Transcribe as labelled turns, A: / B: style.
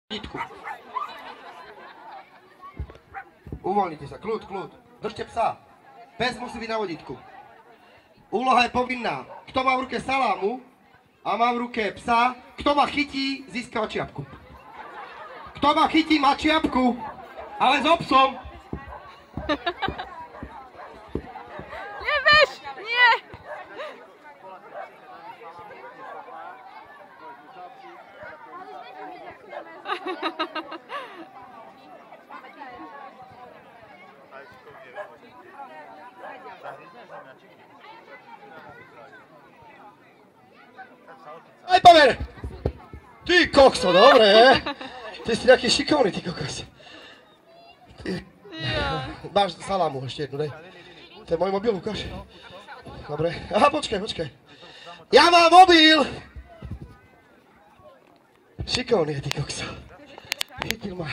A: Vodítku. Uvoľnite sa, kľud. Držte psa. Pes musí byť na vodítku. Úloha je povinná. Kto má v ruke salámu a má v ruke psa, kto ma chytí, získava čiapku. Kto ma chytí, má čiapku, ale s obsom.
B: Nevieš, nie.
A: Aj pomer! Ty kokso, dobre, ty si taký šikovný, ty kokos. Máš salámu ešte jednu, dej. To je môj mobil, ukáž. Dobre, aha, počkaj. Ja mám mobil! Šikovný je, ty kokso. Chytil ma.